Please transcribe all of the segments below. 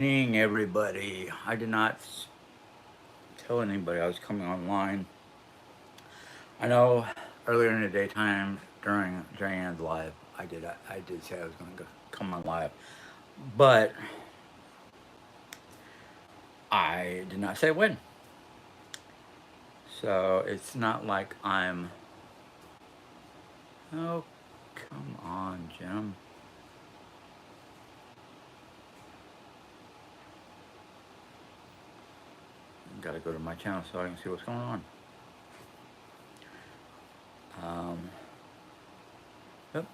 Evening, everybody. I did not tell anybody I was coming online. I know earlier in the daytime during Diane's live, I did say I was going to come on live, but I did not say when. So it's not like I'm. Oh, come on, Jim. Got to go to my channel so I can see what's going on. Um, yep.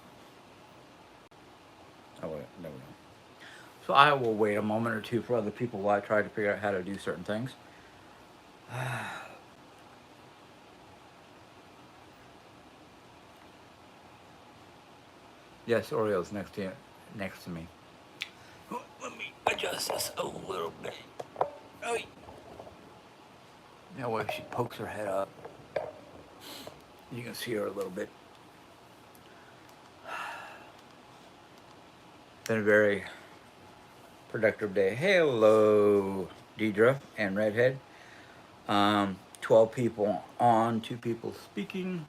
Oh wait, there we go. So I will wait a moment or two for other people while I try to figure out how to do certain things. Yes, Oreo's next to me. Oh, let me adjust this a little bit. Oh, that way if she pokes her head up, you can see her a little bit. Been a very productive day. Hello, Deidre and Redhead. 12 people on, 2 people speaking.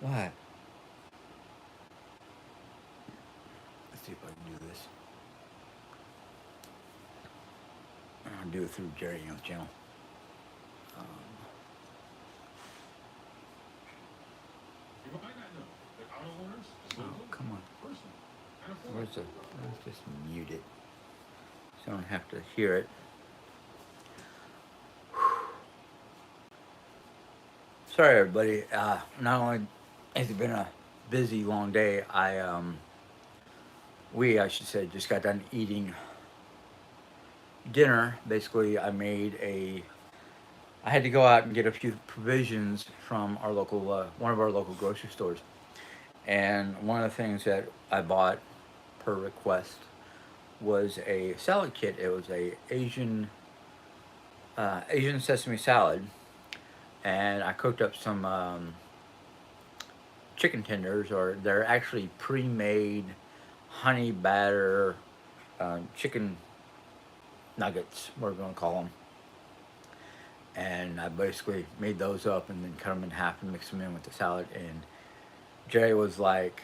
What? Let's see if I can do this. I'll do it through Jerry Young's channel. Um, oh, come on. Let's just mute it so I don't have to hear it. Sorry, everybody. Not only has it been a busy, long day, I should say, just got done eating dinner. Basically, I had to go out and get a few provisions from one of our local grocery stores. And one of the things that I bought per request was a salad kit. It was a Asian sesame salad, and I cooked up some chicken tenders, or they're actually pre-made honey batter chicken nuggets, whatever you want to call them. And I basically made those up and then cut them in half and mixed them in with the salad. And Jerry was like,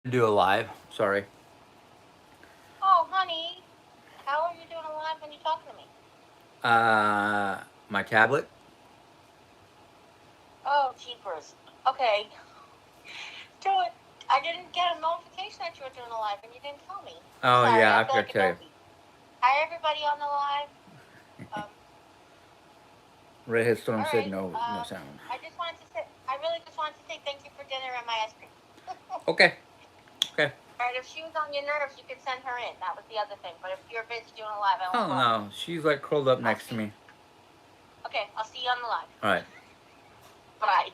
"Do a live." Sorry. Oh, honey, how are you doing alive when you're talking to me? My tablet. Oh, jeepers. Okay, do it. I didn't get a notification that you were doing a live and you didn't tell me. I'm Oh sorry. yeah, I I feel forgot like to a tell you. donkey. Hi, everybody on the live. Um, Redhead Storm all said right. no sound. I just wanted to say, I really just wanted to say thank you for dinner and my ice cream. Okay. Okay. All right, if she was on your nerves, you could send her in. That was the other thing. But if you're busy doing a live, I won't Oh bother you. no, she's like curled up I'll next to see. me. Okay, I'll see you on the live. All right. Bye.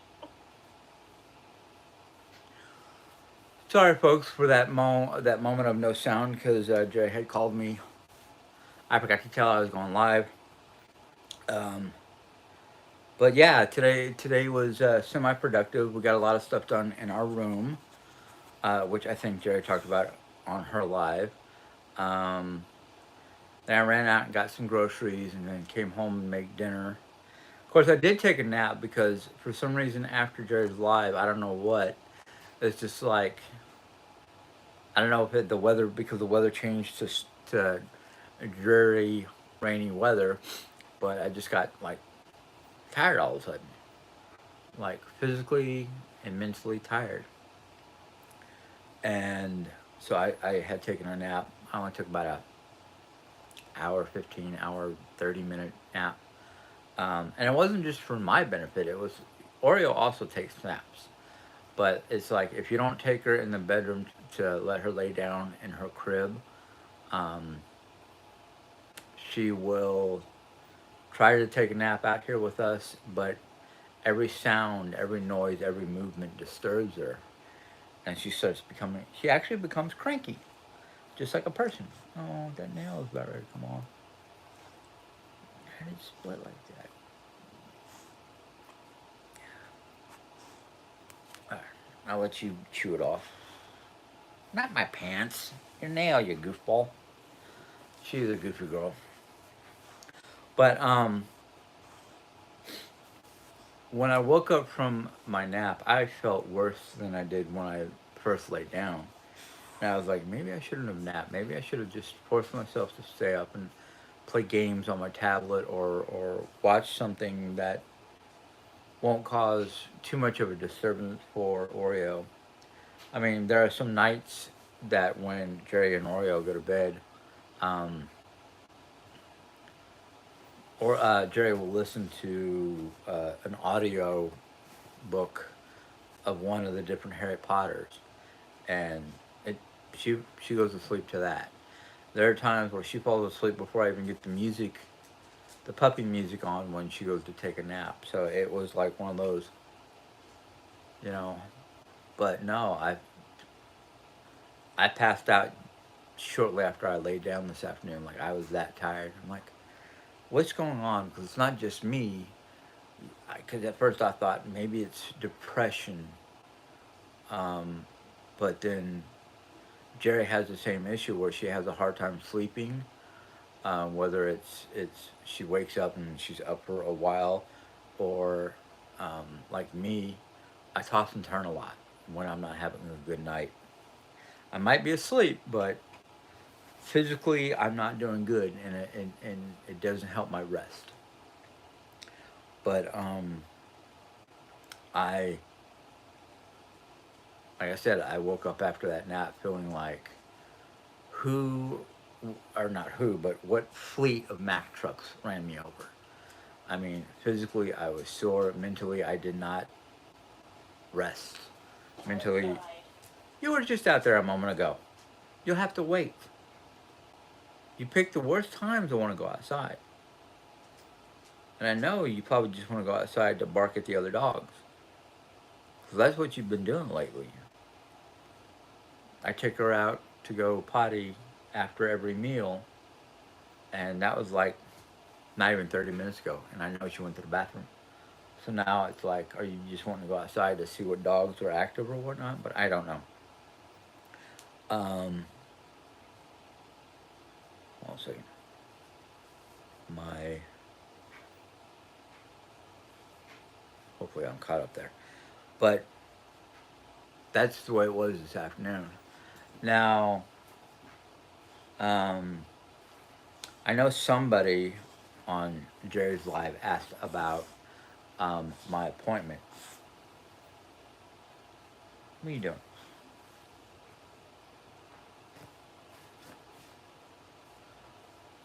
Sorry, folks, for that moment of no sound because Jay had called me. I forgot to tell I was going live. Um, but yeah, today was semi-productive. We got a lot of stuff done in our room, which I think Jerry talked about on her live. Um, then I ran out and got some groceries, and then came home and made dinner. Of course, I did take a nap because for some reason after Jerry's live, I don't know what. It's just like I don't know if the weather, because the weather changed to dreary, rainy weather, but I just got like tired all of a sudden, like physically and mentally tired. And so I had taken a nap. I only took about a hour 15, hour 30-minute nap. And it wasn't just for my benefit. It was Oreo also takes naps, but it's like if you don't take her in the bedroom to let her lay down in her crib, um, she will try to take a nap out here with us, but every sound, every noise, every movement disturbs her, and she actually becomes cranky, just like a person. Oh, that nail is about ready to come off. How did it split like that? I'll let you chew it off. Not my pants. Your nail, you goofball. She's a goofy girl. But when I woke up from my nap, I felt worse than I did when I first laid down. And I was like, maybe I shouldn't have napped. Maybe I should have just forced myself to stay up and play games on my tablet or watch something that won't cause too much of a disturbance for Oreo. I mean, there are some nights that when Jerry and Oreo go to bed, um, or Jerry will listen to an audio book of one of the different Harry Potters, and it she goes to sleep to that. There are times where she falls asleep before I even get the music, the puppy music on when she goes to take a nap. So it was like one of those, you know. But no, I passed out shortly after I laid down this afternoon. Like I was that tired. I'm like, what's going on? Because it's not just me. Because at first I thought maybe it's depression, um, but then Jerry has the same issue where she has a hard time sleeping. Whether it's she wakes up and she's up for a while, or like me, I toss and turn a lot when I'm not having a good night. I might be asleep, but physically I'm not doing good, and it doesn't help my rest. But I like I said, I woke up after that nap feeling like who, or not who, but what fleet of Mack trucks ran me over. I mean, physically I was sore. Mentally, I did not rest. Mentally, you were just out there a moment ago. You'll have to wait. You picked the worst time to want to go outside. And I know you probably just want to go outside to bark at the other dogs. Because that's what you've been doing lately. I take her out to go potty after every meal, and that was like not even 30 minutes ago. And I know she went to the bathroom. So now it's like, are you just wanting to go outside to see what dogs are active or whatnot? But I don't know. Um, Hold on a second. My, hopefully I'm caught up there. But that's the way it was this afternoon. Now, um, I know somebody on Jerry's Live asked about my appointment. What are you doing?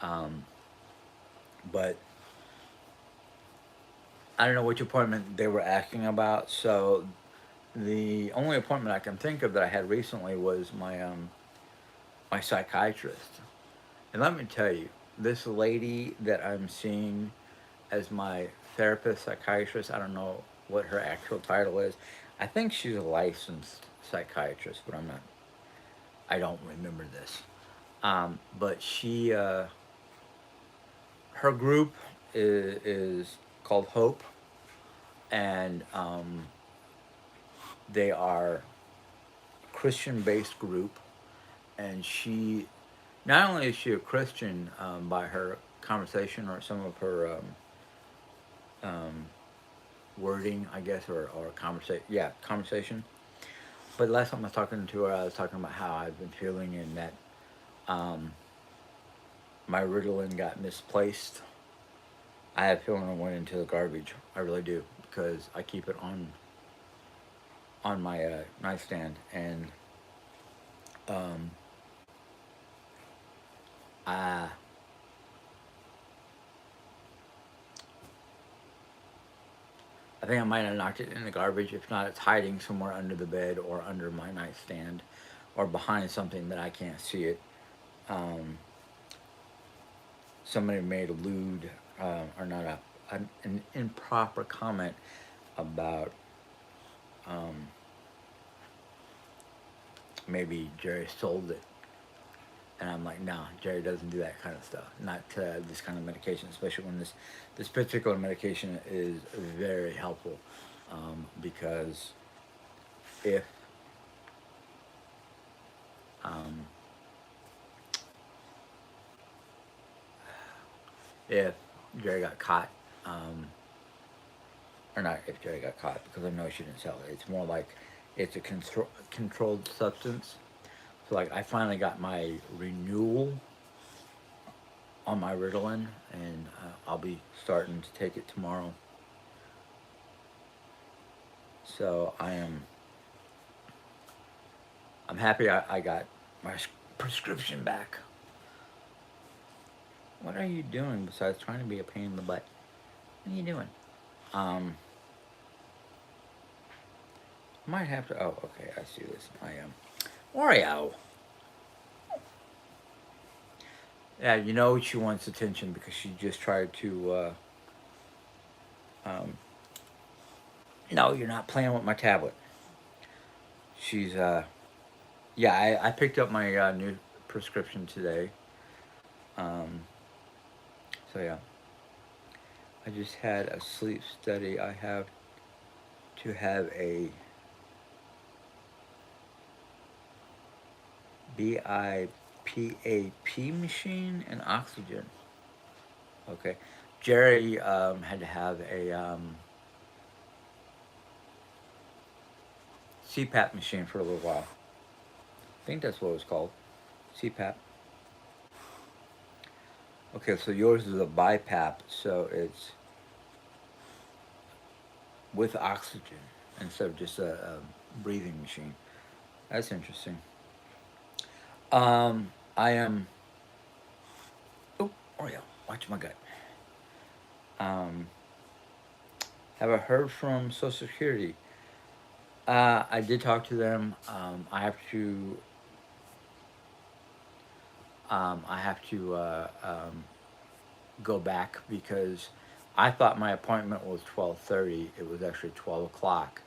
Um, but I don't know which appointment they were asking about. So the only appointment I can think of that I had recently was my psychiatrist. And let me tell you, this lady that I'm seeing as my therapist, psychiatrist, I don't know what her actual title is. I think she's a licensed psychiatrist, but I don't remember this. But her group is called Hope, and they are a Christian-based group. And she, not only is she a Christian by her conversation or some of her um, wording, I guess, or conversation. Yeah, conversation. But last time I was talking to her, I was talking about how I've been feeling and that um, my Ritalin got misplaced. I have a feeling it went into the garbage. I really do because I keep it on my nightstand, and um, I I think I might have knocked it in the garbage. If not, it's hiding somewhere under the bed or under my nightstand or behind something that I can't see it. Um, Somebody made a lewd, or not an improper comment about um, maybe Jerry sold it. And I'm like, no, Jerry doesn't do that kind of stuff. Not this kind of medication, especially when this particular medication is very helpful. Because if if Jerry got caught, um, or not if Jerry got caught, because I know she didn't sell it. It's more like it's a controlled substance. So like I finally got my renewal on my Ritalin, and I'll be starting to take it tomorrow. So I'm happy I got my prescription back. What are you doing besides trying to be a pain in the butt? What are you doing? Um, might have to. Oh, okay. I see this. I am Oreo. Yeah, you know she wants attention because she just tried to. Um, no, you're not playing with my tablet. She's. Yeah, I picked up my new prescription today. Um, so yeah, I just had a sleep study. I have to have a BIPAP machine and oxygen. Okay. Jerry had to have a CPAP machine for a little while. I think that's what it was called. CPAP. Okay, so yours is a BiPAP, so it's with oxygen instead of just a breathing machine. That's interesting. I am. Oh, Oreo, watch my gut. Um, have I heard from Social Security? I did talk to them. I have to. I have to go back because I thought my appointment was 12:30. It was actually 12 o'clock,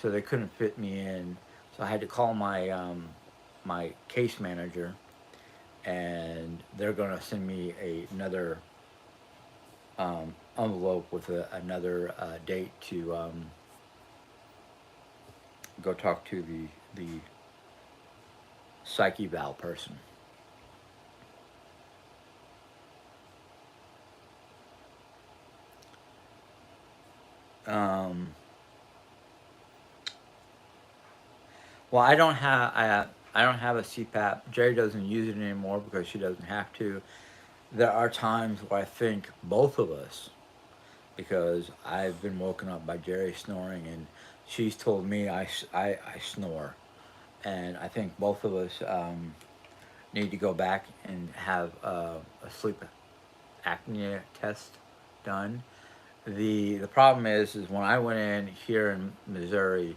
so they couldn't fit me in. So I had to call my case manager, and they're gonna send me another envelope with another date to go talk to the psych eval person. Um, well, I don't have a CPAP. Jerry doesn't use it anymore because she doesn't have to. There are times where I think both of us, because I've been woken up by Jerry snoring, and she's told me I snore, and I think both of us need to go back and have a sleep apnea test done. The problem is when I went in here in Missouri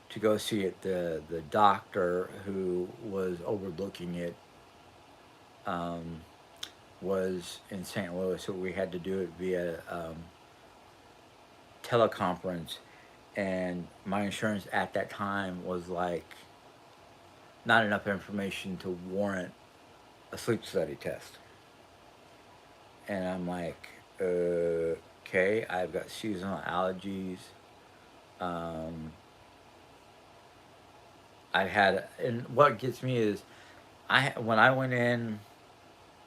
to go see it, the doctor who was overlooking it um, was in St. Louis, so we had to do it via teleconference, and my insurance at that time was like not enough information to warrant a sleep study test. And I'm like, okay, I've got seasonal allergies. Um, I had, and what gets me is, when I went in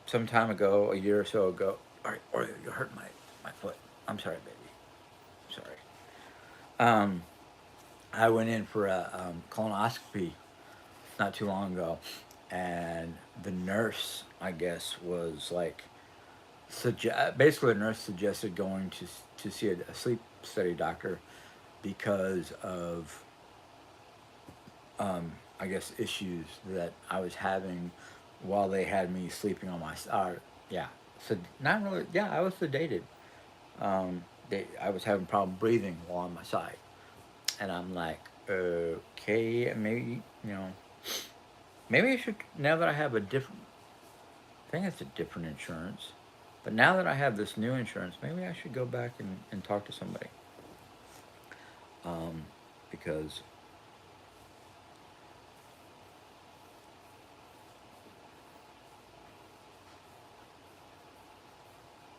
some time ago, a year or so ago, or you hurt my foot. I'm sorry, baby. Sorry. Um, I went in for a colonoscopy not too long ago, and the nurse, I guess, was like, basically, the nurse suggested going to see a sleep study doctor because of, I guess, issues that I was having while they had me sleeping on my side. Yeah, so not really. Yeah, I was sedated. I was having problem breathing while on my side, and I'm like, okay, maybe maybe I should, now that I have a different. I think it's a different insurance, but now that I have this new insurance, maybe I should go back and talk to somebody, um, because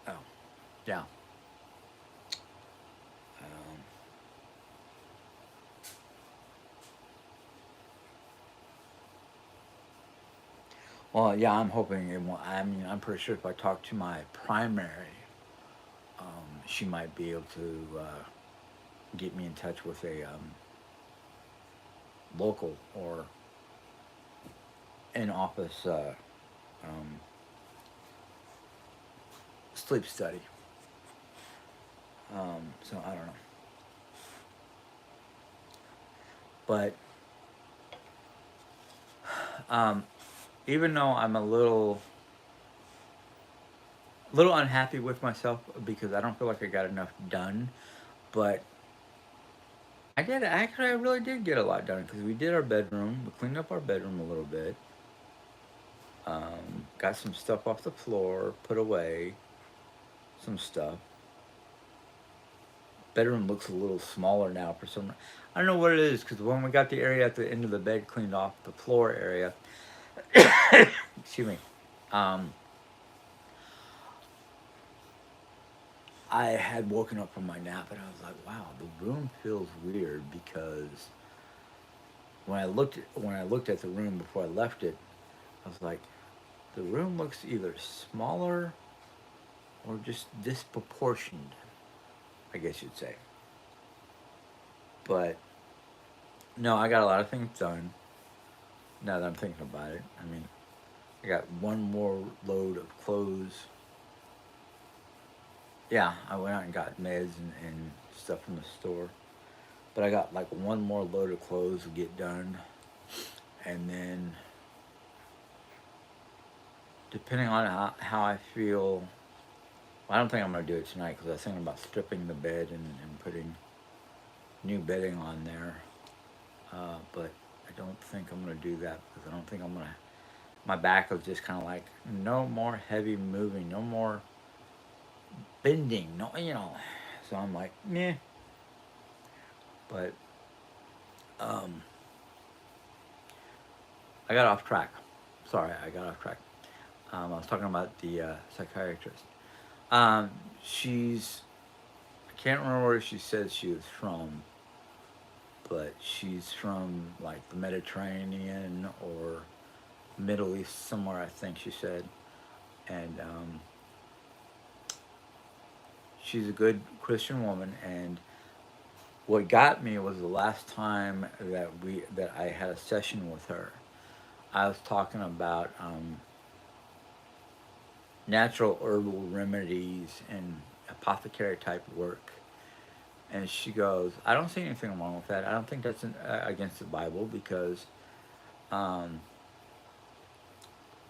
oh yeah. Um, Well, yeah, I'm hoping it won't. I mean, I'm pretty sure if I talk to my primary, she might be able to get me in touch with a local or in office um, sleep study. So I don't know, but um, even though I'm a little unhappy with myself because I don't feel like I got enough done, but I did actually. I really did get a lot done because we did our bedroom. We cleaned up our bedroom a little bit. Got some stuff off the floor, put away some stuff. Bedroom looks a little smaller now for some. I don't know what it is because when we got the area at the end of the bed cleaned off, the floor area. Excuse me. Um, I had woken up from my nap and I was like, "Wow, the room feels weird." Because when I looked at the room before I left it, I was like, "The room looks either smaller or just disproportioned." I guess you'd say. But no, I got a lot of things done. Now that I'm thinking about it, I mean, I got one more load of clothes. Yeah, I went out and got meds and stuff from the store. But I got like one more load of clothes to get done. And then, depending on how I feel, well, I don't think I'm going to do it tonight because I was thinking about stripping the bed and putting new bedding on there. But I don't think I'm going to do that because I don't think I'm going to. My back was just kind of like, no more heavy moving, no more bending, no. So I'm like, meh. But um, I got off track. Sorry, I got off track. I was talking about the psychiatrist. Um, she's, I can't remember where she says she was from, but she's from like the Mediterranean or Middle East somewhere, I think she said. And she's a good Christian woman. And what got me was the last time that I had a session with her. I was talking about natural herbal remedies and apothecary type work. And she goes, I don't see anything wrong with that. I don't think that's against the Bible because um,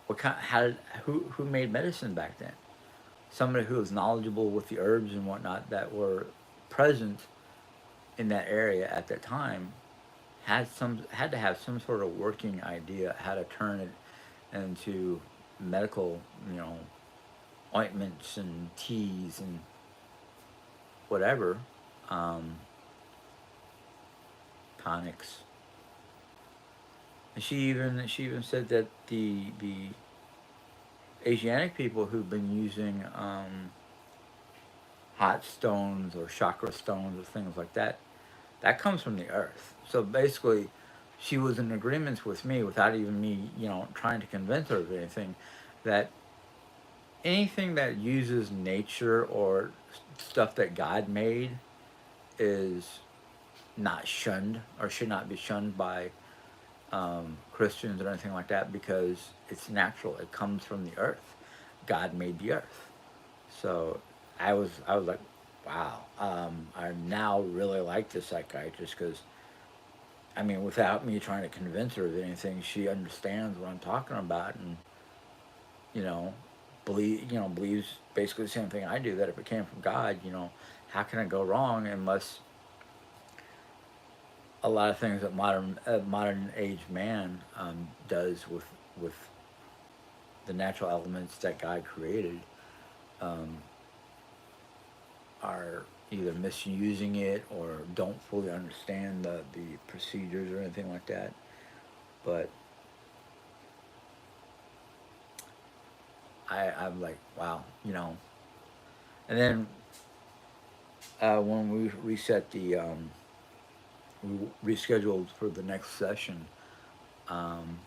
what kind? How? Who made medicine back then? Somebody who was knowledgeable with the herbs and whatnot that were present in that area at that time had to have some sort of working idea how to turn it into medical, you know, ointments and teas and whatever, um, tonics. And she even said that the Asiatic people who've been using hot stones or chakra stones or things like that, that comes from the earth. So basically, she was in agreement with me without even me, trying to convince her of anything, that anything that uses nature or stuff that God made is not shunned or should not be shunned by Christians or anything like that because it's natural. It comes from the earth. God made the earth. So I was like, wow. I now really like this psychiatrist because I mean, without me trying to convince her of anything, she understands what I'm talking about and you know believes basically the same thing I do. That if it came from God, how can it go wrong unless a lot of things that modern age man does with the natural elements that God created um, are either misusing it or don't fully understand the procedures or anything like that. But I'm like, wow, And then when we we rescheduled for the next session, um,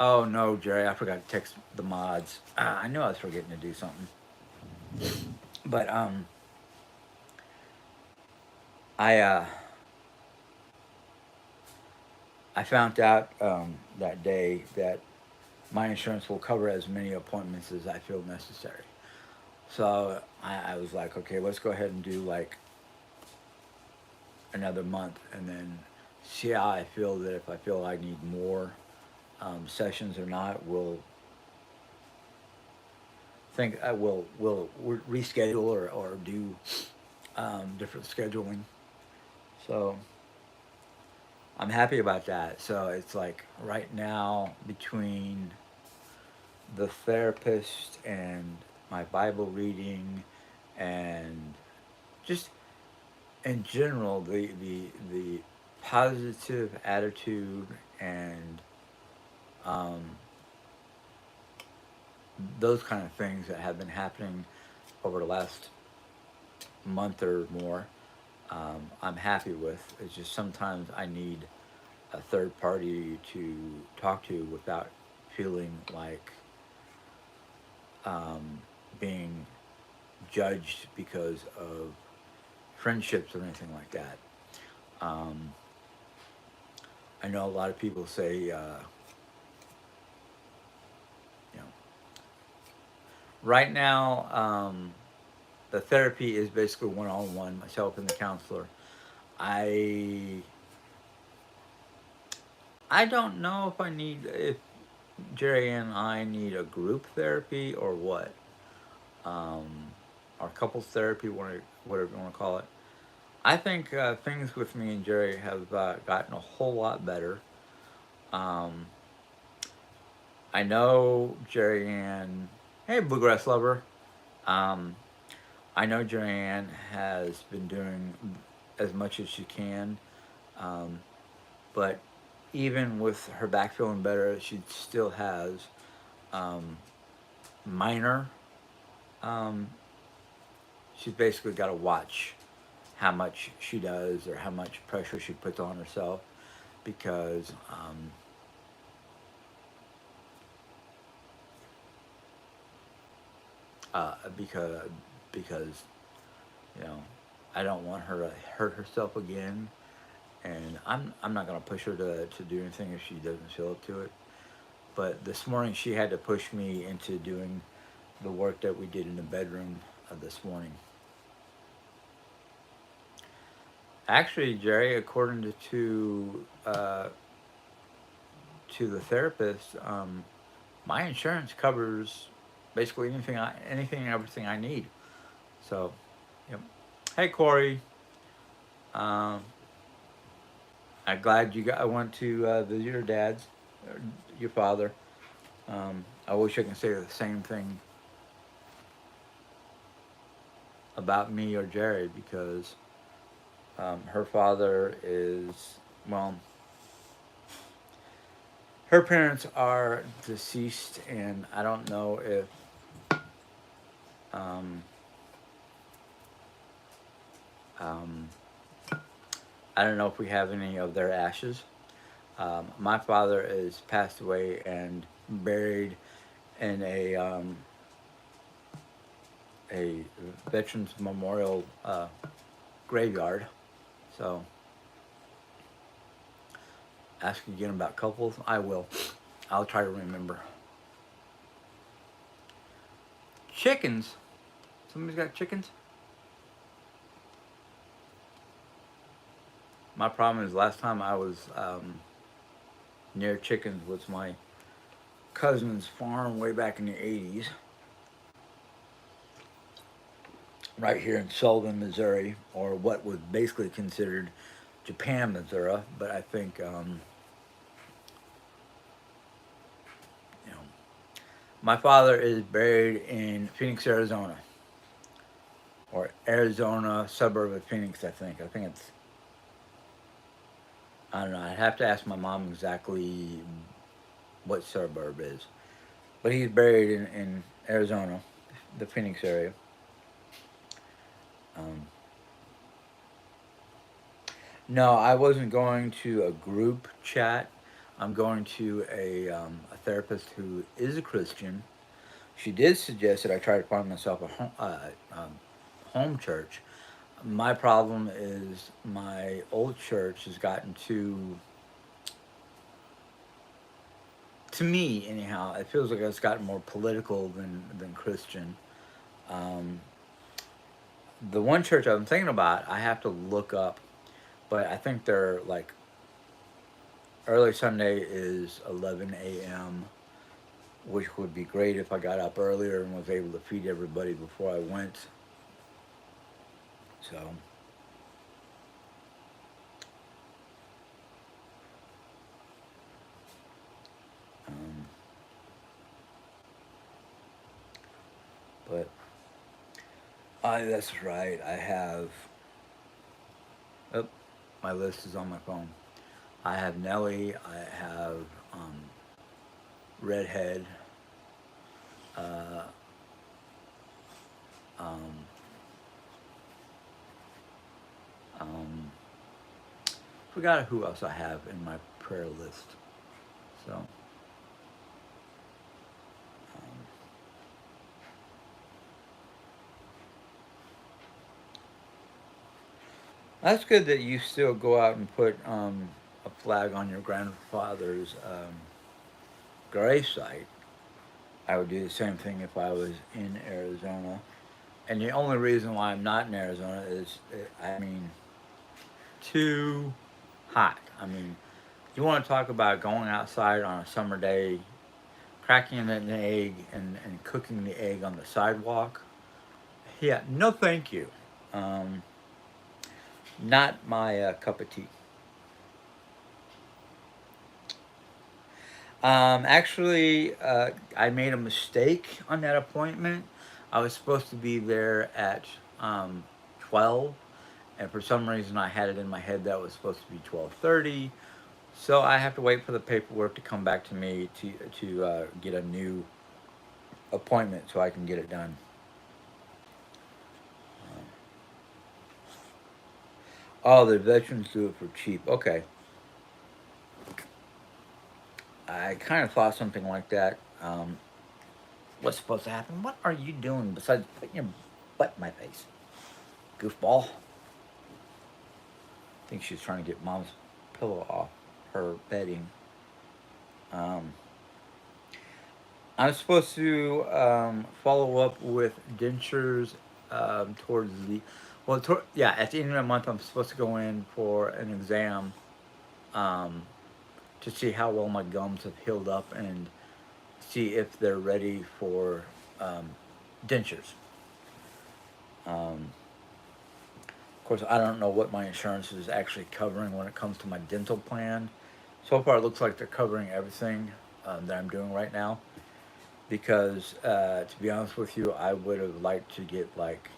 Oh no, Jerry, I forgot to text the mods. I knew I was forgetting to do something. But I I found out that day that my insurance will cover as many appointments as I feel necessary. So I was like, okay, let's go ahead and do like another month, and then see how I feel. That if I feel I need more sessions or not, we'll think I will reschedule or do different scheduling. So I'm happy about that. So it's like right now between the therapist and my Bible reading and just in general the positive attitude and um, those kind of things that have been happening over the last month or more, I'm happy with. It's just sometimes I need a third party to talk to without feeling like um, being judged because of friendships or anything like that. Um, I know a lot of people say, you know, right now the therapy is basically one on one, myself and the counselor. I I don't know if Jerry and I need a group therapy or what, um, or couples therapy, whatever you want to call it. I think things with me and Jerry have gotten a whole lot better. Um, I know Jerry Ann, hey bluegrass lover. Um, I know Jerry Ann has been doing as much as she can, um, but even with her back feeling better, she still has um, minor. Um, she's basically got to watch how much she does or how much pressure she puts on herself because because because you know I don't want her to hurt herself again, and I'm not gonna push her to do anything if she doesn't feel up to it. But this morning she had to push me into doing the work that we did in the bedroom this morning. Actually, Jerry, according to the therapist, my insurance covers basically anything and everything I need. So, yep. Hey, Corey. Um, I'm glad I went to visit your dad's, your father. I wish I can say the same thing about me or Jerry because her father is, well, her parents are deceased, and I don't know if um, um, I don't know if we have any of their ashes. My father is passed away and buried in a veterans memorial graveyard. So, ask again about couples. I will. I'll try to remember. Chickens. Somebody's got chickens. My problem is last time I was near chickens was my cousin's farm way back in the 80s, right here in Sullivan, Missouri, or what was basically considered Japan, Missouri. But I think you know my father is buried in Phoenix, Arizona, or Arizona suburb of Phoenix. I think it's I don't know. I'd have to ask my mom exactly what suburb is, but he's buried in Arizona, the Phoenix area. Um, no, I wasn't going to a group chat. I'm going to a therapist who is a Christian. She did suggest that I try to find myself home church. My problem is my old church has gotten to me anyhow, it feels like it's gotten more political than Christian. Um, the one church I'm thinking about, I have to look up, but I think they're like early Sunday is 11 a.m., which would be great if I got up earlier and was able to feed everybody before I went. So, um, but that's right. I have. Oh, my list is on my phone. I have Nelly. I have um, Redhead. Uh, um, um, Forgot who else I have in my prayer list. So that's good that you still go out and put a flag on your grandfather's grave site. I would do the same thing if I was in Arizona. And the only reason why I'm not in Arizona is, I mean, too hot. I mean, you want to talk about going outside on a summer day, cracking an egg and cooking the egg on the sidewalk? Yeah, no thank you. Um, Not my cup of tea. I made a mistake on that appointment. I was supposed to be there at 12, and for some reason I had it in my head that it was supposed to be 12:30. So I have to wait for the paperwork to come back to me to get a new appointment so I can get it done. Oh, the veterans do it for cheap. Okay, I kind of thought something like that. What's supposed to happen? What are you doing besides putting your butt in my face, goofball? I think she's trying to get mom's pillow off her bedding. Um, I'm supposed to follow up with dentures towards the yeah, at the end of the month I'm supposed to go in for an exam um, to see how well my gums have healed up and see if they're ready for um, dentures. Um, of course, I don't know what my insurance is actually covering when it comes to my dental plan. So far, it looks like they're covering everything that I'm doing right now. Because to be honest with you, I would have liked to get like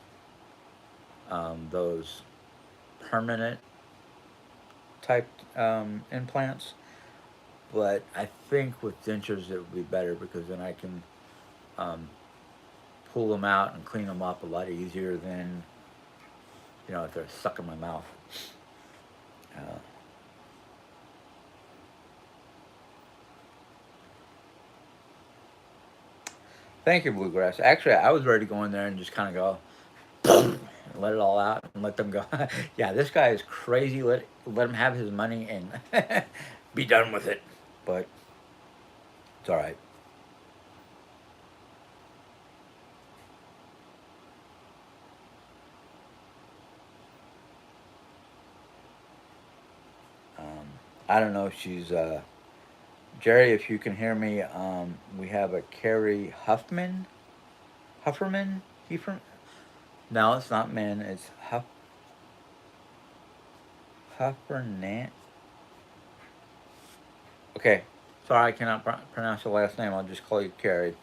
those permanent type implants, but I think with dentures it would be better because then I can um, pull them out and clean them up a lot easier than if they're stuck in my mouth. Uh, Thank you, Bluegrass. Actually, I was ready to go in there and just kind of go and let it all out and let them go. Yeah, this guy is crazy. Let him have his money and be done with it. But it's all right. Um, I don't know if she's Jerry. If you can hear me, we have a Carrie Hufferman, Hefferman. No, it's not men. It's Huffernant. Okay, sorry, I cannot pronounce the last name. I'll just call you Carrie.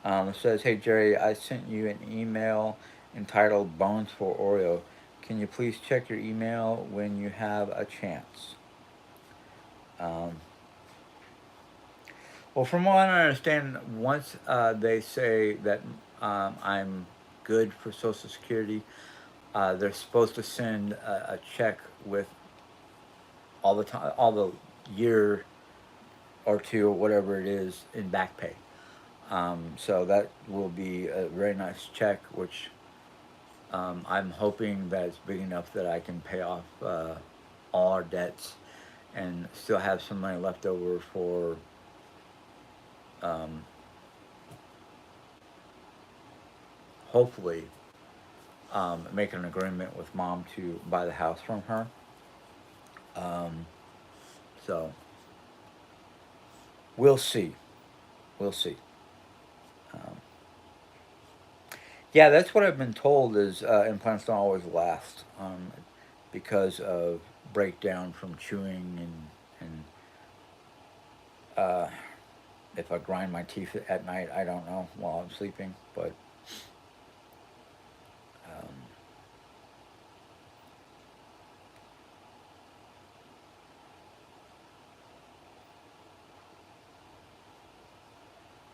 It says, "Hey Jerry, I sent you an email entitled Bones for Oreo. Can you please check your email when you have a chance?" Um, well, from what I understand, once they say that I'm good for Social Security, they're supposed to send a check with all the time, all the year. or two, whatever it is, in back pay. So that will be a very nice check, which I'm hoping that it's big enough that I can pay off all our debts and still have some money left over for um, hopefully make an agreement with mom to buy the house from her. Um, so we'll see. We'll see. Um, yeah, that's what I've been told is implants don't always last because of breakdown from chewing and if I grind my teeth at night, I don't know while I'm sleeping, but um,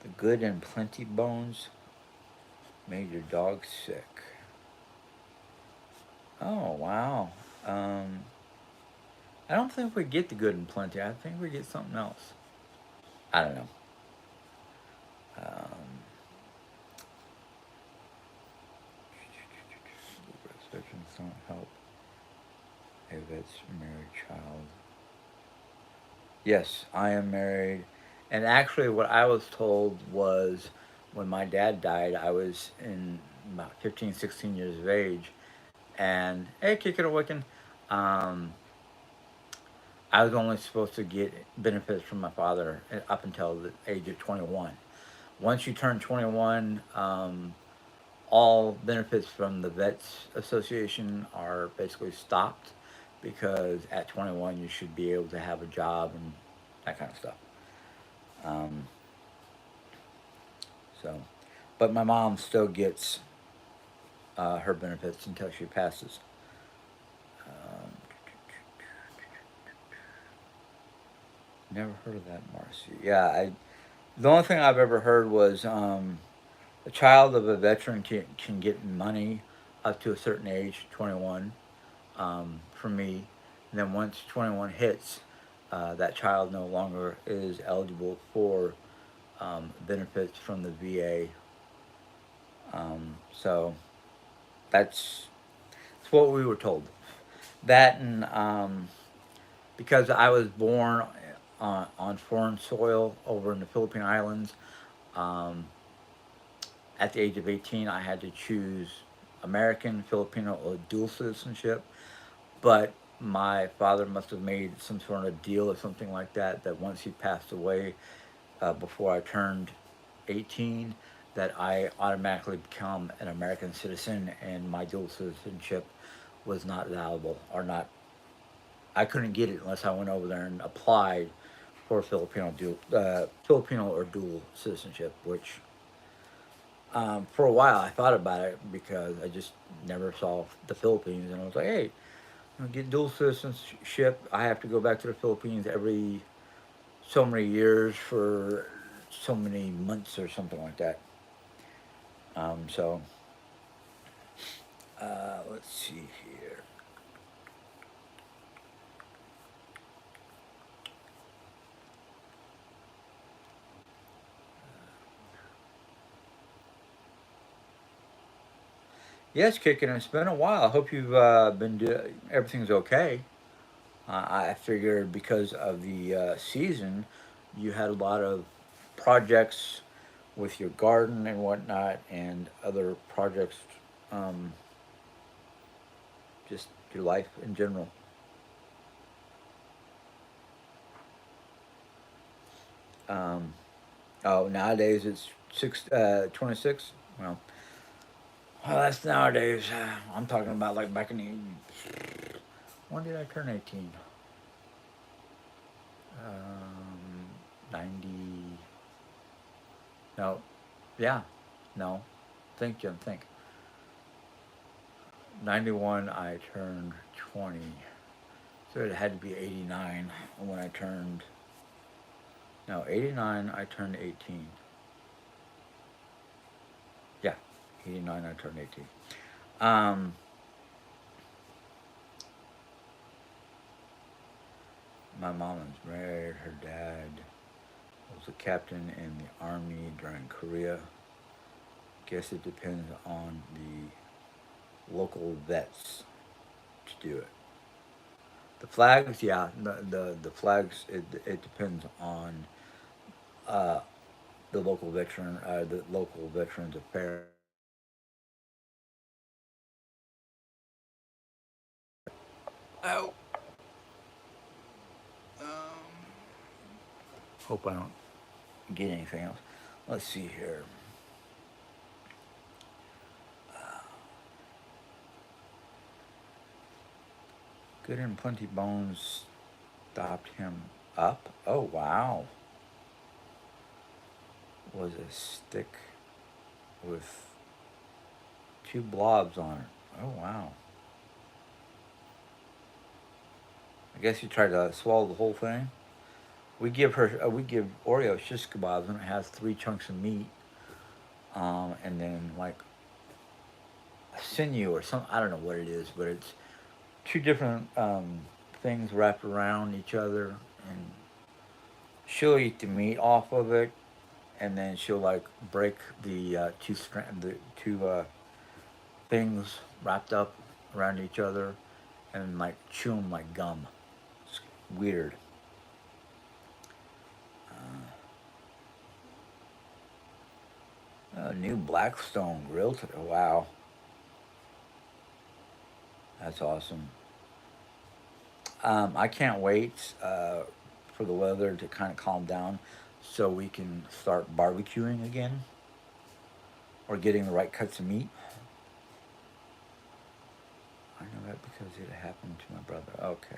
the good and plenty bones made your dog sick. Oh wow. Um, I don't think we get the good and plenty. I think we get something else. I don't know. Um, restrictions don't help if it's married child. Yes, I am married. And actually, what I was told was when my dad died, I was in about 15, 16 years of age. And, hey, kick it a wicking. Um, I was only supposed to get benefits from my father up until the age of 21. Once you turn 21, all benefits from the Vets Association are basically stopped because at 21 you should be able to have a job and that kind of stuff. Um, so, but my mom still gets her benefits until she passes. Um, never heard of that, Marcy. Yeah, the only thing I've ever heard was a child of a veteran can get money up to a certain age, 21, for me. And then once 21 hits, that child no longer is eligible for benefits from the VA. So that's what we were told. That and because I was born on foreign soil over in the Philippine Islands, um, at the age of 18, I had to choose American, Filipino, or dual citizenship. But my father must have made some sort of deal or something like that, that once he passed away, before I turned 18, that I automatically become an American citizen and my dual citizenship was not valuable or not. I couldn't get it unless I went over there and applied for Filipino or dual citizenship, which for a while I thought about it because I just never saw the Philippines, and I was like, hey, get dual citizenship. I have to go back to the Philippines every so many years for so many months or something like that. So let's see here. Yes, kicking. It's been a while. I hope you've everything's okay. I figured because of the season, you had a lot of projects with your garden and whatnot, and other projects, um, just your life in general. Um, oh, nowadays it's 26. Well, that's nowadays. I'm talking about like back in the. When did I turn 18? 90. No. Yeah. No. Think, Jim, think. 91, I turned 20. So it had to be 89 when I turned. No, 89, I turned 18. Yeah. 89, I turned 18. Um, my mom was married, her dad. Was a captain in the army during Korea. Guess it depends on the local vets to do it. The flags, yeah, the flags. It depends on uh, the local veterans affairs. Oh, hope I don't get anything else. Let's see here. Good and Plenty Bones stopped him up. Oh wow, was a stick with two blobs on it. Oh wow. I guess you tried to swallow the whole thing. We give Oreo shish kebabs and it has three chunks of meat, and then like a sinew or some I don't know what it is, but it's two different things wrapped around each other, and she'll eat the meat off of it, and then she'll like break the two things wrapped up around each other, and like chew them like gum. It's weird. New Blackstone grill today. Wow, that's awesome. I can't wait for the weather to kind of calm down so we can start barbecuing again or getting the right cuts of meat. I know that because it happened to my brother. Okay.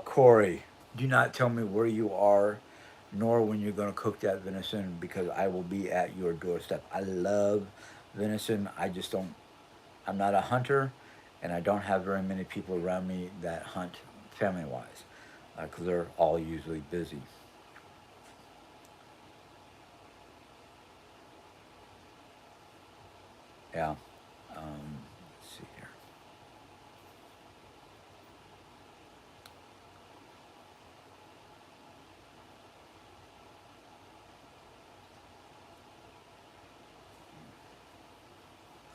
Corey, do not tell me where you are nor when you're going to cook that venison because I will be at your doorstep. I love venison. I just don't, I'm not a hunter and I don't have very many people around me that hunt family wise because they're all usually busy. Yeah. Let's see here.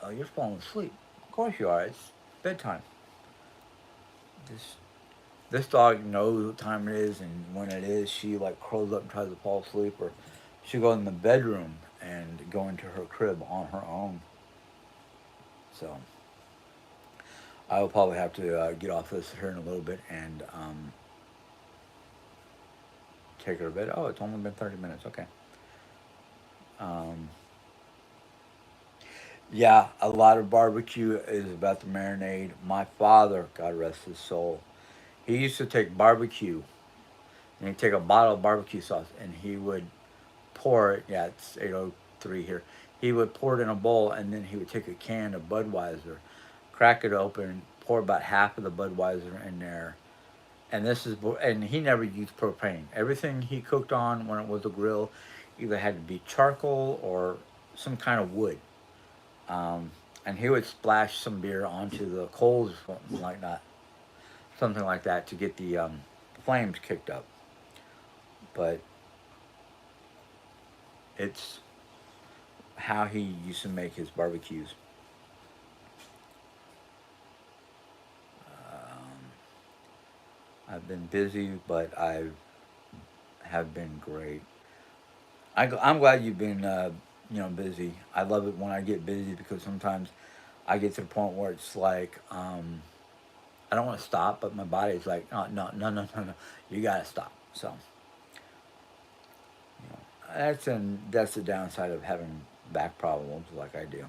Oh, you're falling asleep. Of course you are. It's bedtime. This this dog knows what time it is, and when it is, she like curls up and tries to fall asleep, or she go in the bedroom and go into her crib on her own. So I will probably have to get off this here in a little bit and take her to bed. Oh, it's only been 30 minutes. Okay. Um, yeah, a lot of barbecue is about the marinade. My father, God rest his soul, he used to take barbecue and he'd take a bottle of barbecue sauce and he would pour it. Yeah, it's 8:03 here. He would pour it in a bowl, and then he would take a can of Budweiser, crack it open, pour about half of the Budweiser in there, and he never used propane. Everything he cooked on when it was a grill, either had to be charcoal or some kind of wood. Um, and he would splash some beer onto the coals, something like that, to get the flames kicked up. But it's how he used to make his barbecues. Um, I've been busy, but I have been great. I'm glad you've been, busy. I love it when I get busy because sometimes I get to the point where it's like I don't want to stop, but my body's like, oh, no, no, no, no, no, you gotta stop. So that's the downside of having back problems like I do.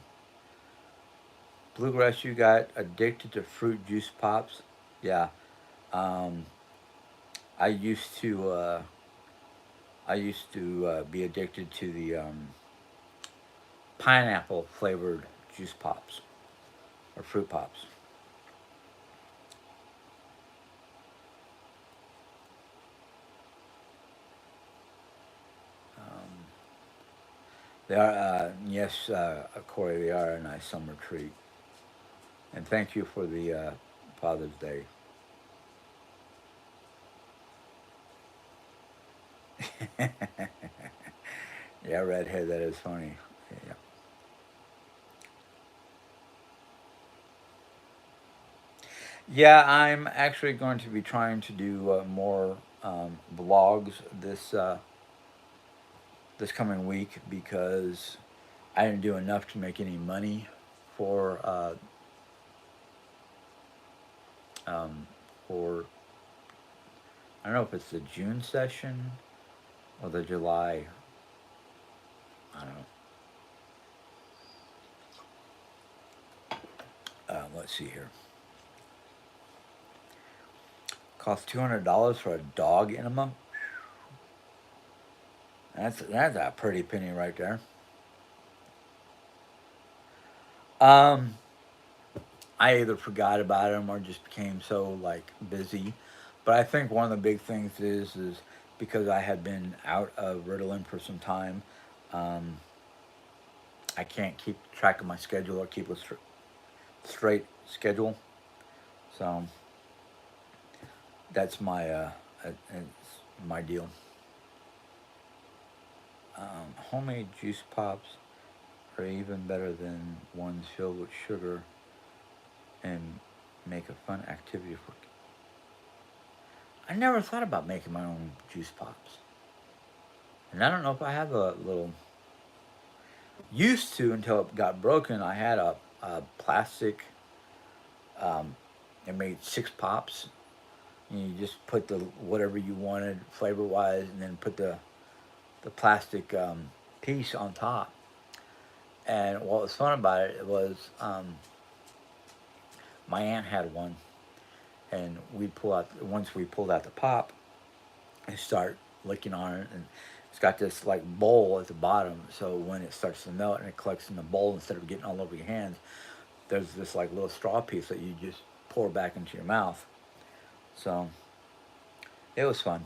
Bluegrass, you got addicted to fruit juice pops. Yeah, um, I used to. I used to be addicted to the pineapple flavored juice pops or fruit pops. They are, yes, Corey, they are a nice summer treat. And thank you for the Father's Day. Yeah, redhead, that is funny. Yeah. Yeah, I'm actually going to be trying to do more vlogs this coming week because I didn't do enough to make any money for um, for I don't know if it's the June session or the July. I don't know. Let's see here. Cost $200 for a dog enema. That's a pretty penny right there. Um, I either forgot about them or just became so like busy. But I think one of the big things is because I had been out of Ritalin for some time. Um, I can't keep track of my schedule or keep a straight schedule. So that's it's my deal. Homemade juice pops are even better than ones filled with sugar and make a fun activity for. I never thought about making my own juice pops, and I don't know if I have a little. Used to until it got broken. I had a plastic. Um, it made six pops. And you just put the whatever you wanted flavor wise, and then put the plastic piece on top. And what was fun about it was my aunt had one, and we'd pull out once we pulled out the pop and start licking on it, and it's got this like bowl at the bottom. So when it starts to melt and it collects in the bowl instead of getting all over your hands, there's this like little straw piece that you just pour back into your mouth. So it was fun.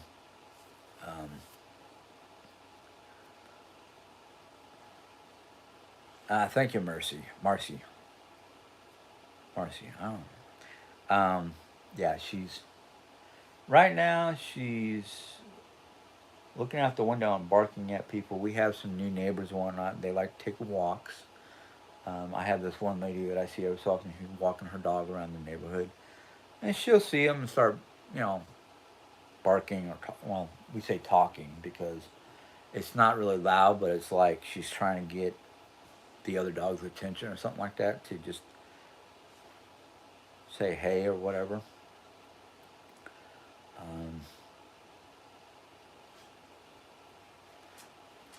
Um, thank you, Marcy. I don't know. Yeah, she's right now. She's looking out the window and barking at people. We have some new neighbors and whatnot. They like to take walks. I have this one lady that I see every so often who's walking her dog around the neighborhood, and she'll see them and start, you know, barking or well, we say talking because it's not really loud, but it's like she's trying to get the other dog's attention or something like that to just say hey or whatever. Um,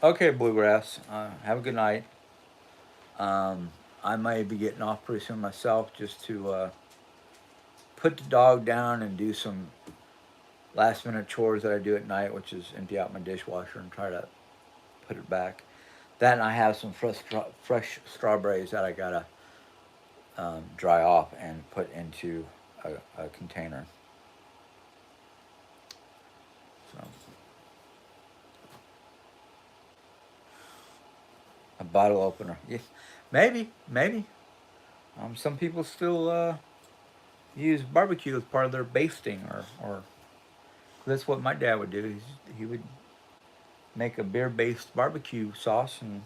okay, Bluegrass. Have a good night. I may be getting off pretty soon myself just to put the dog down and do some last minute chores that I do at night, which is empty out my dishwasher and try to put it back. That and I have some fresh strawberries that I gotta dry off and put into a container. So a bottle opener. Yeah, maybe. Some people still use barbecue as part of their basting, or that's what my dad would do. He would make a beer-based barbecue sauce, and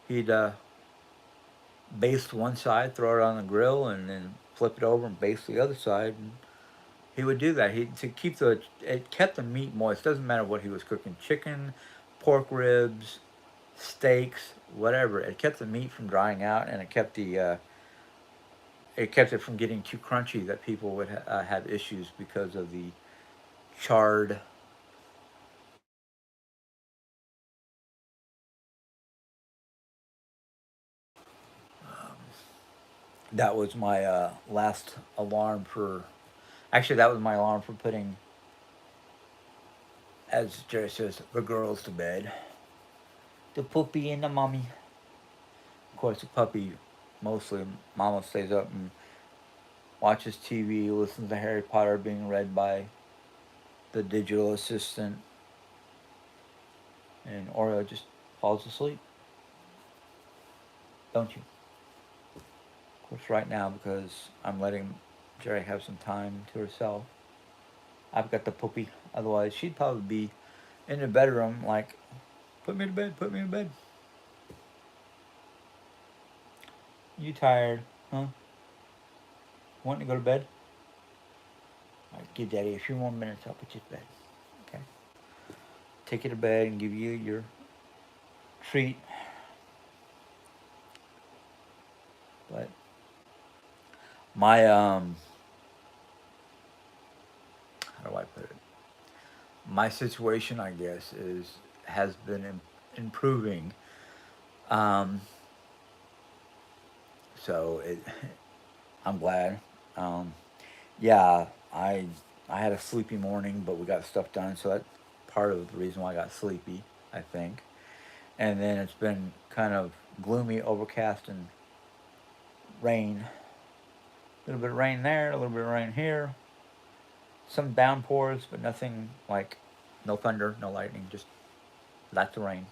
he'd baste one side, throw it on the grill, and then flip it over and baste the other side. And he would do that. He to keep the it kept the meat moist. Doesn't matter what he was cooking: chicken, pork ribs, steaks, whatever. It kept the meat from drying out, and it kept it from getting too crunchy that people would have issues because of the charred. That was my last alarm for. Actually, that was my alarm for putting, as Jerry says, the girls to bed. The puppy and the mommy. Of course, the puppy mostly. Mama stays up and watches TV, listens to Harry Potter being read by the digital assistant, and Oreo just falls asleep, don't you? Of course, right now, because I'm letting Jerry have some time to herself, I've got the puppy. Otherwise, she'd probably be in the bedroom, like, put me to bed, put me in bed. You tired, huh? Wanting to go to bed? All right, give Daddy a few more minutes. I'll put you to bed. Okay. Take you to bed and give you your treat. But my how do I put it? My situation, I guess, is has been improving. Um, so it, I'm glad. Um, yeah, I had a sleepy morning, but we got stuff done, so that's part of the reason why I got sleepy, I think. And then it's been kind of gloomy, overcast, and rain. A little bit of rain there, a little bit of rain here. Some downpours, but nothing like no thunder, no lightning, just lots of rain.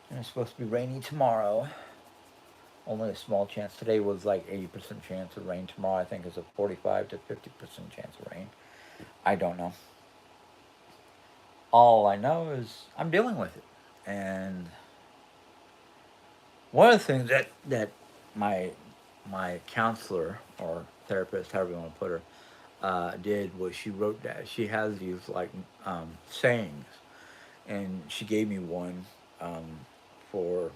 And it's supposed to be rainy tomorrow. Only a small chance. Today was like 80% chance of rain. Tomorrow I think is a 45 to 50% chance of rain. I don't know. All I know is I'm dealing with it. And one of the things that my my counselor or therapist, however you want to put her, did was she wrote that she has these like sayings, and she gave me one for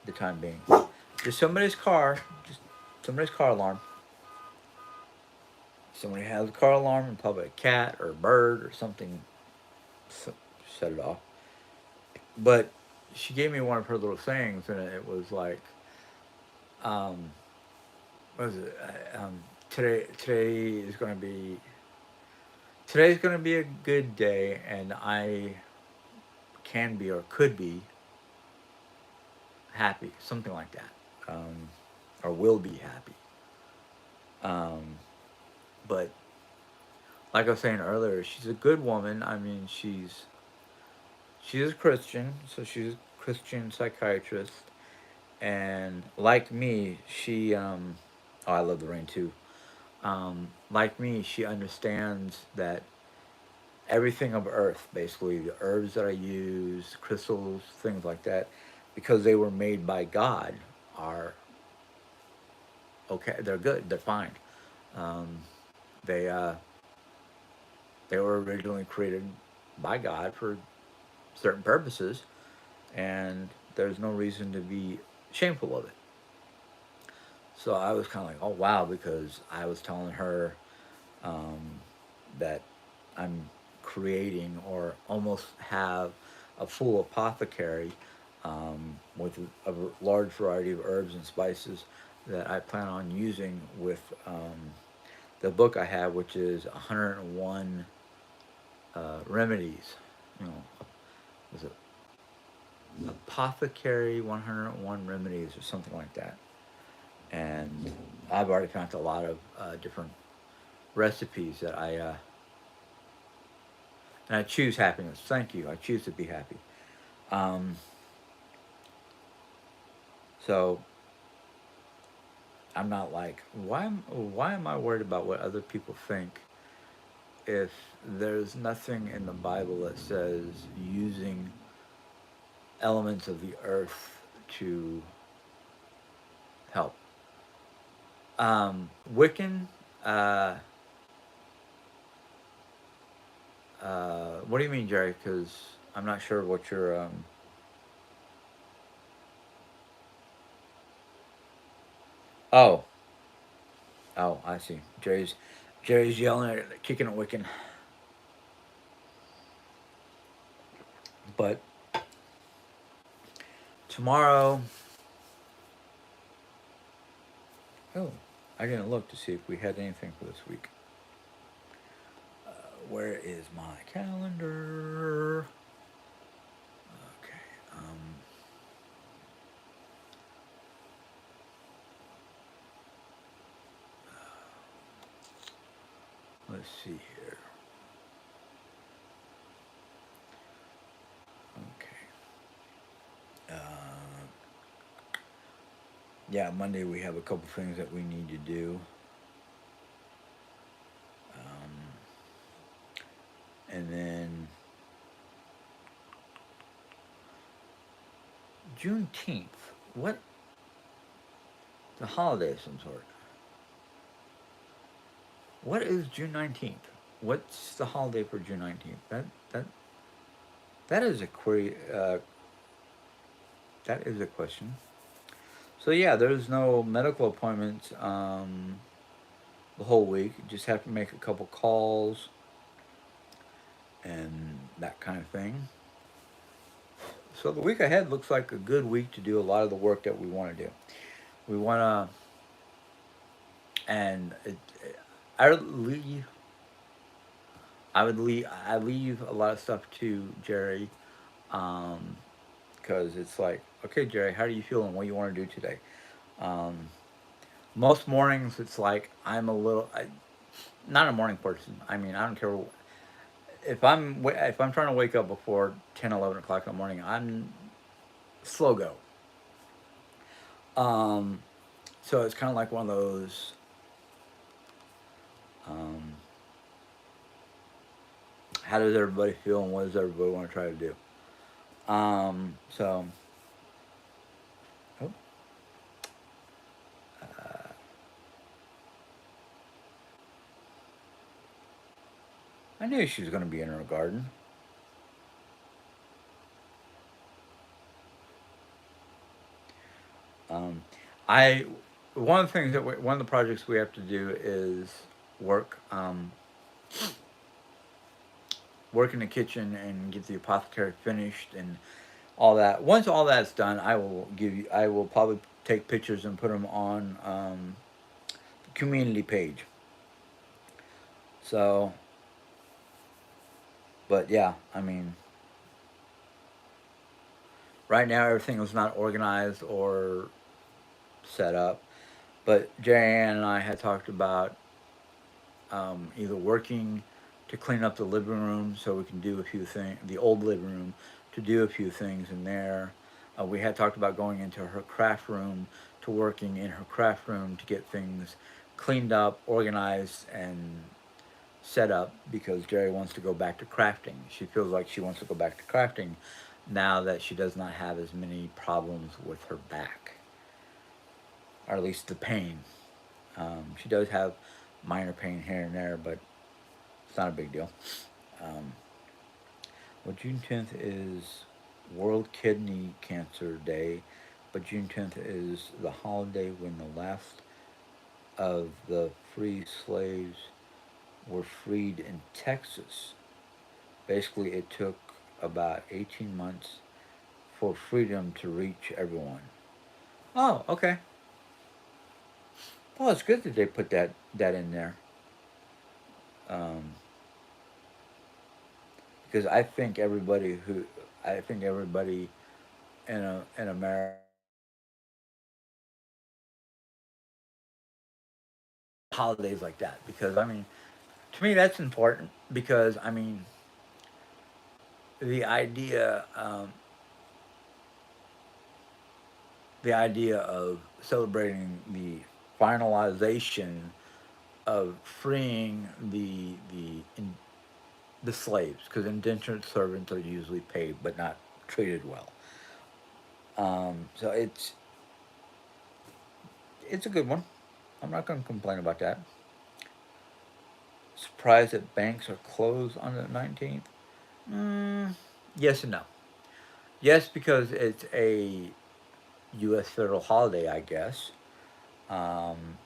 the time being. Just somebody's car alarm. Somebody has a car alarm, and probably a cat or a bird or something set it off. But she gave me one of her little sayings, and it was like, um, what was it? Today is going to be today's going to be a good day, and I can be or could be happy, something like that, or will be happy. Um, but like I was saying earlier, she's a good woman. I mean, she's a Christian, so she's a Christian psychiatrist, and like me, she oh, I love the rain too. Like me, she understands that everything of Earth, basically the herbs that I use, crystals, things like that, because they were made by God, are okay. They're good. They're fine. Um, they they were originally created by God for certain purposes, and there's no reason to be shameful of it. So I was kind of like, oh wow, because I was telling her um, that I'm creating or almost have a full apothecary with a large variety of herbs and spices that I plan on using with the book I have, which is 101 remedies. You know, was it apothecary 101 remedies or something like that? And I've already found a lot of different recipes that and I choose happiness. Thank you. I choose to be happy. Um, so I'm not like why am I worried about what other people think if there's nothing in the Bible that says using elements of the earth to help. Wiccan. Uh, what do you mean, Jerry? Because I'm not sure what you're. Oh, oh, I see. Jerry's yelling at it, kicking at Wiccan. But tomorrow, oh, I didn't look to see if we had anything for this week. Where is my calendar? Okay. Let's see here. yeah, Monday we have a couple things that we need to do. Um, and then Juneteenth. What? The holiday of some sort. What is June 19th? What's the holiday for June 19th? That is a query. That is a question. So yeah, there's no medical appointments the whole week. You just have to make a couple calls and that kind of thing. So the week ahead looks like a good week to do a lot of the work that we want to do. We want to, and I would leave. I leave a lot of stuff to Jerry, um, because it's like, okay, Jerry, how do you feel and what do you want to do today? Um, most mornings, it's like not a morning person. I mean, I don't care if I'm trying to wake up before 10, 11 o'clock in the morning. I'm slow go. Um, so it's kind of like one of those. Um, how does everybody feel and what does everybody want to try to do? So, oh, uh, I knew she was going to be in her garden. Um, I one of the things one of the projects we have to do is work work in the kitchen and get the apothecary finished and all that. Once all that's done, I will probably take pictures and put them on the community page. So, but yeah, I mean, right now everything is not organized or set up. But Jan and I had talked about either working to clean up the living room so we can do a few things, the old living room, to do a few things in there. We had talked about going into her craft room, to working in her craft room to get things cleaned up, organized, and set up because Jerry wants to go back to crafting. She feels like she wants to go back to crafting now that she does not have as many problems with her back, or at least the pain. She does have minor pain here and there, but it's not a big deal. Um, well, June 10th is World Kidney Cancer Day, but June 10th is the holiday when the last of the free slaves were freed in Texas. Basically, it took about 18 months for freedom to reach everyone. Oh, okay. Well, it's good that they put that in there, um, because I think everybody in America holidays like that because I mean, to me that's important because I mean the idea the idea of celebrating the finalization of freeing the slaves because indentured servants are usually paid but not treated well. So it's a good one. I'm not going to complain about that. Surprised that banks are closed on the 19th? Mm, yes and no. Yes, because it's a U.S. federal holiday, I guess. Um,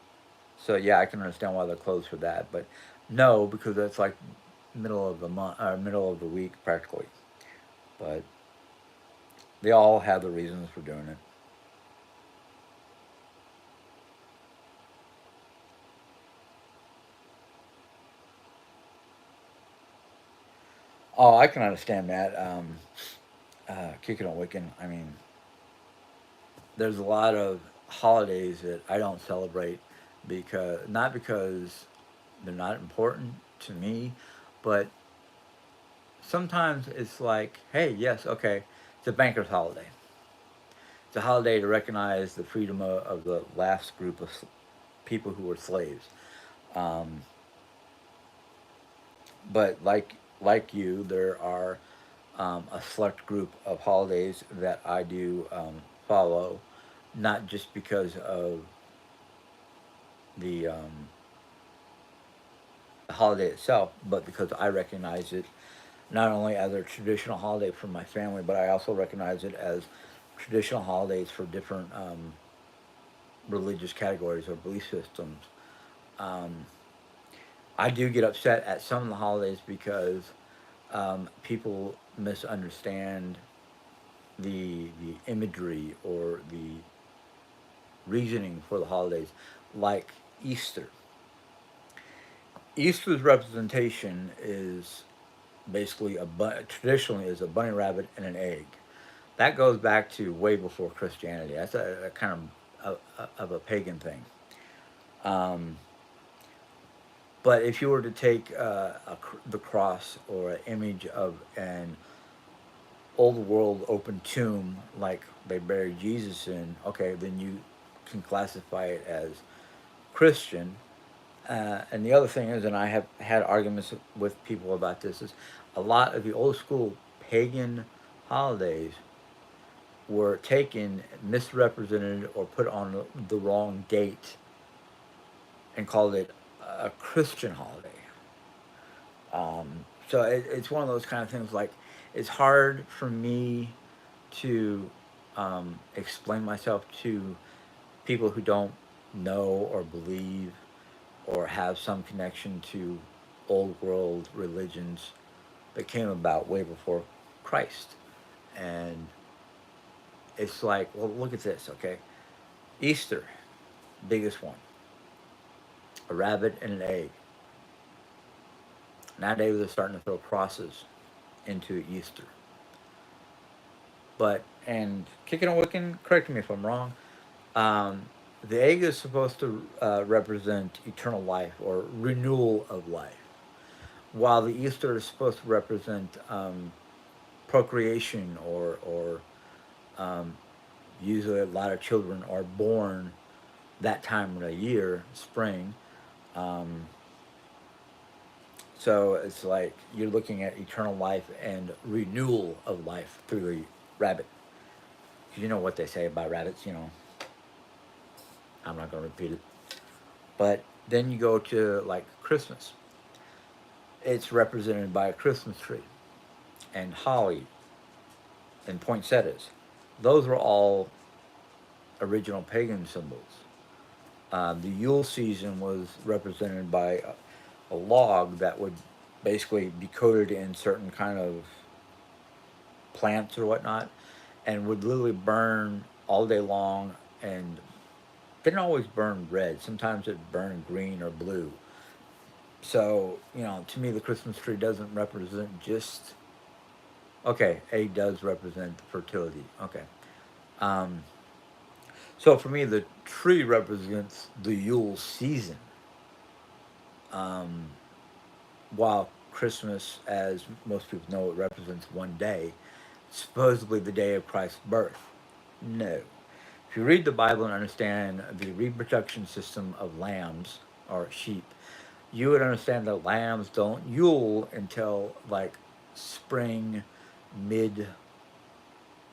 so yeah, I can understand why they're closed for that. But no, because that's like middle of the month or middle of the week practically. But they all have the reasons for doing it. Oh, I can understand that. Kicking and Wiccan. I mean, there's a lot of holidays that I don't celebrate because not because they're not important to me, but sometimes it's like, hey, yes, okay, it's a banker's holiday. It's It's a holiday to recognize the freedom of the last group of people who were slaves. Um, but like you, there are a select group of holidays that I do follow, not just because of the holiday itself, but because I recognize it not only as a traditional holiday for my family, but I also recognize it as traditional holidays for different religious categories or belief systems. Um, I do get upset at some of the holidays because people misunderstand the imagery or the reasoning for the holidays, like Easter. Easter's representation is basically traditionally is a bunny rabbit and an egg. That goes back to way before Christianity. That's a kind of a pagan thing. Um, but if you were to take the cross or an image of an old world open tomb like they buried Jesus in, okay, then you can classify it as Christian. And the other thing is, and I have had arguments with people about this, is a lot of the old school pagan holidays were taken, misrepresented, or put on the wrong date and called it a Christian holiday. So it's one of those kind of things like it's hard for me to explain myself to people who don't know or believe or have some connection to old world religions that came about way before Christ. And it's like, well, look at this, okay? Easter, biggest one, a rabbit and an egg. Nowadays they're starting to throw crosses into Easter. But, and kicking and wicking, correct me if I'm wrong, um, the egg is supposed to represent eternal life or renewal of life, while the Easter is supposed to represent procreation or um, usually a lot of children are born that time of the year, spring. Um, so it's like you're looking at eternal life and renewal of life through the rabbit. You know what they say about rabbits, you know. I'm not going to repeat it. But then you go to like Christmas. It's represented by a Christmas tree and holly and poinsettias. Those were all original pagan symbols. The Yule season was represented by a log that would basically be coated in certain kind of plants or whatnot, and would literally burn all day long, and didn't always burn red. Sometimes it burned green or blue. So you know, to me, the Christmas tree doesn't represent just okay. A does represent fertility. Okay. Um, so for me, the tree represents the Yule season. Um, while Christmas, as most people know, it represents one day, supposedly the day of Christ's birth. No. If you read the Bible and understand the reproduction system of lambs or sheep, you would understand that lambs don't Yule until like spring, mid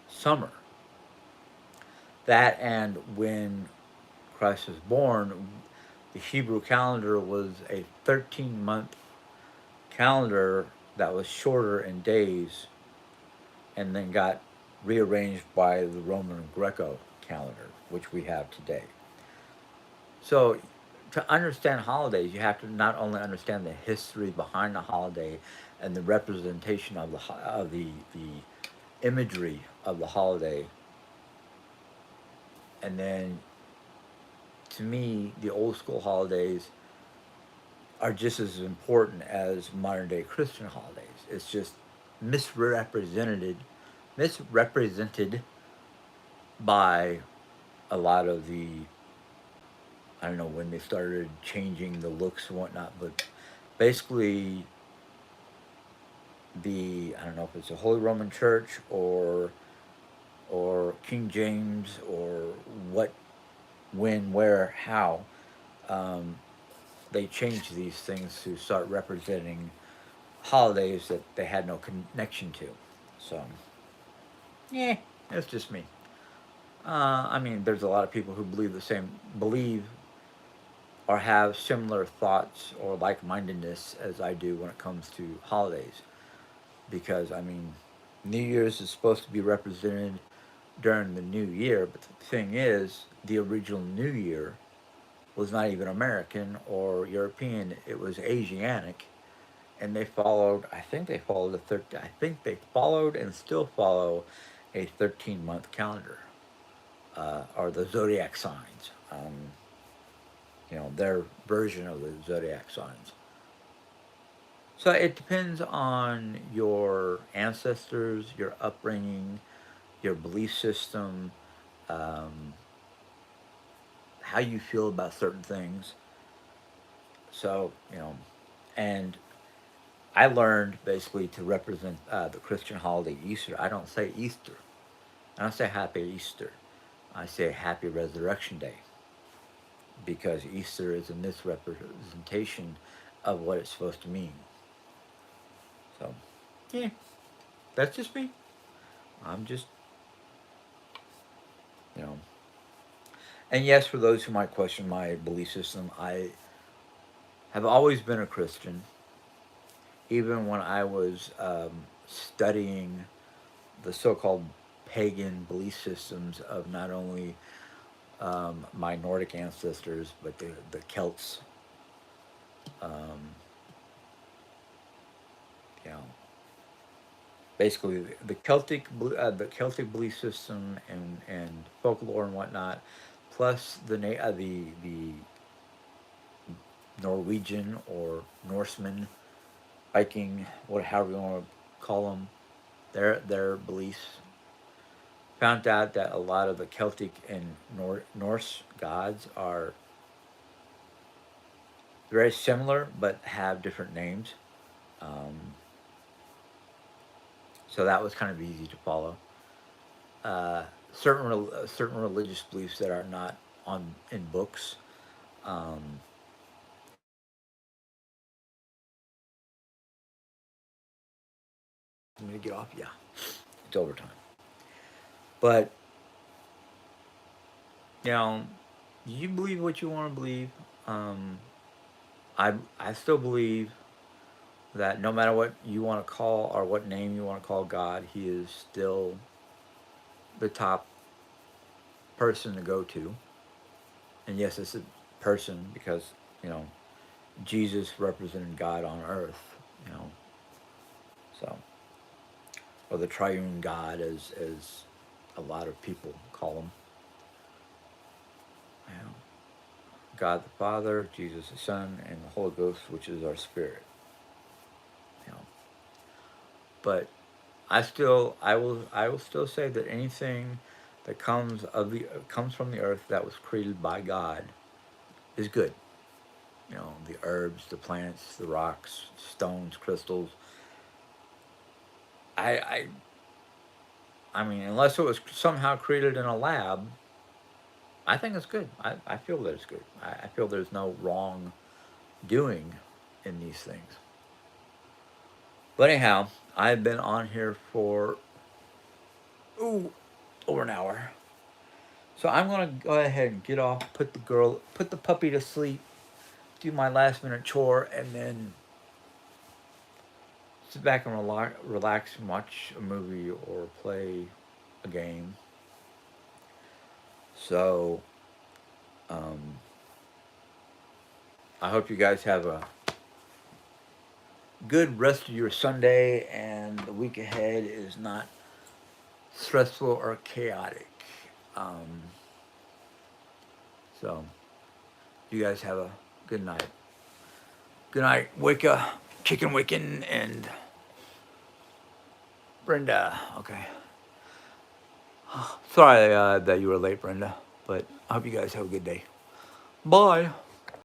summer. That and when Christ was born, the Hebrew calendar was a 13-month calendar that was shorter in days and then got rearranged by the Roman Greco calendar, which we have today. So, to understand holidays, you have to not only understand the history behind the holiday and the representation of the imagery of the holiday, and then to me, the old school holidays are just as important as modern day Christian holidays. It's just misrepresented, misrepresented by a lot of the I don't know when they started changing the looks and whatnot, but basically the I don't know if it's the Holy Roman Church or King James or what, when, where, how, um, they changed these things to start representing holidays that they had no connection to. So, yeah, that's just me. I mean, there's a lot of people who believe or have similar thoughts or like-mindedness as I do when it comes to holidays. Because I mean, New Year's is supposed to be represented during the new year, but the thing is, the original New Year was not even American or European; it was Asiatic, and they followed. I think they followed a 13. I think they followed and still follow a 13-month calendar, or the zodiac signs. Their version of the zodiac signs. So it depends on your ancestors, your upbringing, your belief system, um, how you feel about certain things. So, and I learned basically to represent the Christian holiday Easter. I don't say Easter. I don't say Happy Easter. I say Happy Resurrection Day because Easter is a misrepresentation of what it's supposed to mean. So, yeah, that's just me. I'm just, you know. And yes, for those who might question my belief system, I have always been a Christian. Even when I was studying the so-called pagan belief systems of not only my Nordic ancestors but the Celts, um, you know, basically the Celtic belief system and folklore and whatnot, plus the Norwegian or Norseman, Viking, however you want to call them, their beliefs. Found out that a lot of the Celtic and Norse gods are very similar but have different names. Um, so that was kind of easy to follow. Certain religious beliefs that are not on in books. Um, I'm gonna get off. Yeah, it's overtime. But you know, you believe what you want to believe. Um, I still believe that no matter what you want to call or what name you want to call God, He is still the top person to go to. And yes, it's a person because you know Jesus represented God on earth. You know, so or the triune God, as a lot of people call him. You know, God the Father, Jesus the Son, and the Holy Ghost, which is our spirit. You know, but I will still say that anything that comes from the earth that was created by God is good. You know, the herbs, the plants, the rocks, stones, crystals. I I I mean, unless it was somehow created in a lab, I think it's good. I feel that it's good. I feel there's no wrong doing in these things. But anyhow, I've been on here for over an hour. So I'm gonna go ahead and get off, put the puppy to sleep, do my last minute chore, and then sit back and relax and watch a movie or play a game. So um, I hope you guys have a good rest of your Sunday, and the week ahead is not stressful or chaotic. Um, so you guys have a good night. Good night, Wicca, Chicken Wiccan, and Brenda. Okay. Sorry that you were late, Brenda, but I hope you guys have a good day. Bye.